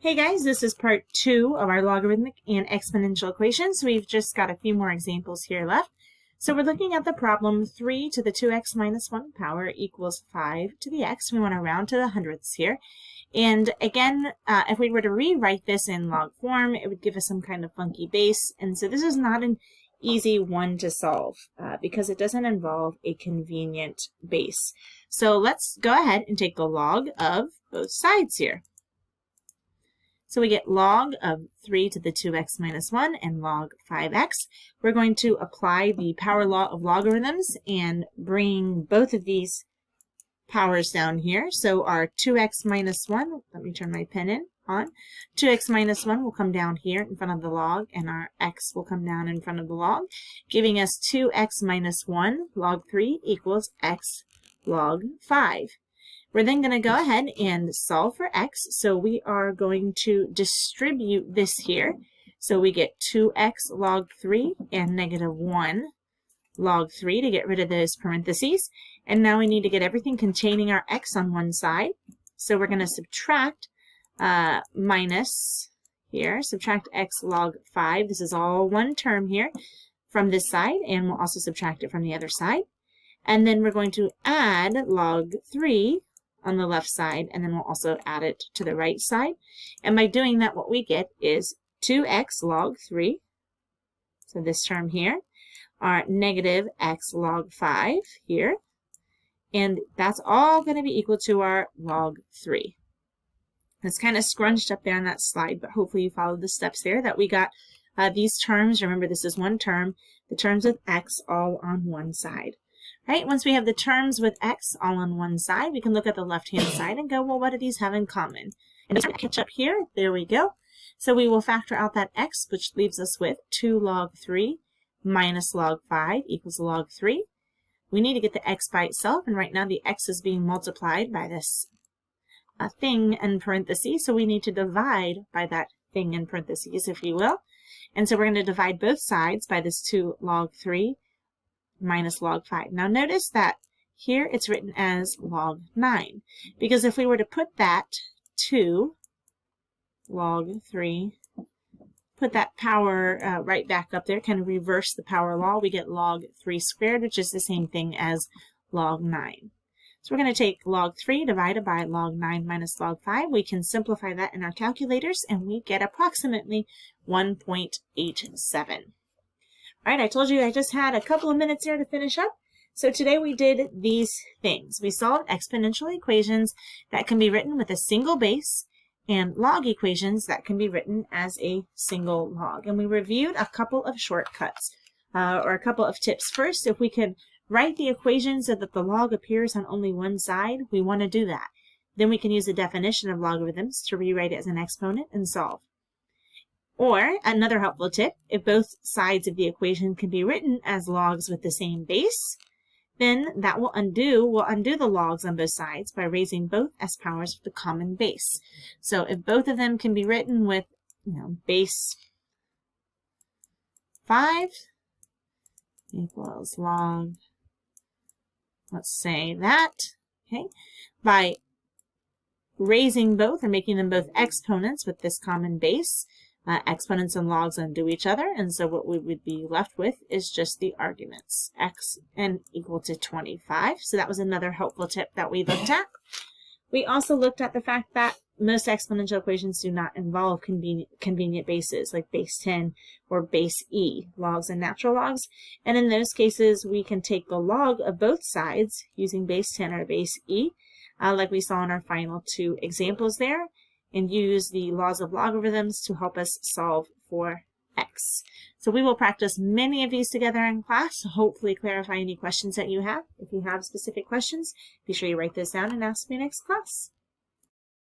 Hey guys, this is part 2 of our logarithmic and exponential equations. We've just got a few more examples here left. So we're looking at the problem 3 to the 2x minus 1 power equals 5 to the x. We want to round to the hundredths here. And again, if we were to rewrite this in log form, it would give us some kind of funky base. And so this is not an easy one to solve because it doesn't involve a convenient base. So let's go ahead and take the log of both sides here. So we get log of 3 to the 2x minus 1 and log 5x. We're going to apply the power law of logarithms and bring both of these powers down here. So our 2x minus 1, let me turn my pen on. 2x minus 1 will come down here in front of the log, and our x will come down in front of the log, giving us 2x minus 1 log 3 equals x log 5. We're then going to go ahead and solve for x. So we are going to distribute this here. So we get 2x log 3 and negative 1 log 3 to get rid of those parentheses. And now we need to get everything containing our x on one side. So we're going to subtract minus here, subtract x log 5. This is all one term here from this side, and we'll also subtract it from the other side. And then we're going to add log 3 on the left side, and then we'll also add it to the right side. And by doing that, what we get is 2x log 3, so this term here, our negative x log 5 here, and that's all going to be equal to our log 3. It's kind of scrunched up there on that slide, but hopefully you followed the steps there that we got these terms. Remember, this is one term, the terms with x all on one side. Right? Once we have the terms with x all on one side, we can look at the left-hand side and go, well, what do these have in common? And just catch up here. There we go. So we will factor out that x, which leaves us with 2 log 3 minus log 5 equals log 3. We need to get the x by itself, and right now the x is being multiplied by this thing in parentheses, so we need to divide by that thing in parentheses, if you will. And so we're going to divide both sides by this 2 log 3 minus log 5. Now notice that here it's written as log 9, because if we were to put that 2 log 3, put that power right back up there, kind of reverse the power law, we get log 3 squared, which is the same thing as log 9. So we're going to take log 3 divided by log 9 minus log 5. We can simplify that in our calculators, and we get approximately 1.87. All right, I told you I just had a couple of minutes here to finish up. So today we did these things. We solved exponential equations that can be written with a single base and log equations that can be written as a single log. And we reviewed a couple of shortcuts or a couple of tips. First, if we could write the equation so that the log appears on only one side, we want to do that. Then we can use the definition of logarithms to rewrite it as an exponent and solve. Or, another helpful tip, if both sides of the equation can be written as logs with the same base, then that will undo the logs on both sides by raising both s powers with the common base. So if both of them can be written with, base 5 equals log, let's say that, okay, by raising both or making them both exponents with this common base, exponents and logs undo each other, and so what we would be left with is just the arguments, x and equal to 25. So that was another helpful tip that we looked at. We also looked at the fact that most exponential equations do not involve convenient bases like base 10 or base e, logs and natural logs. And in those cases, we can take the log of both sides using base 10 or base e, like we saw in our final 2 examples there, and use the laws of logarithms to help us solve for x. So we will practice many of these together in class to hopefully clarify any questions that you have. If you have specific questions, be sure you write those down and ask me next class.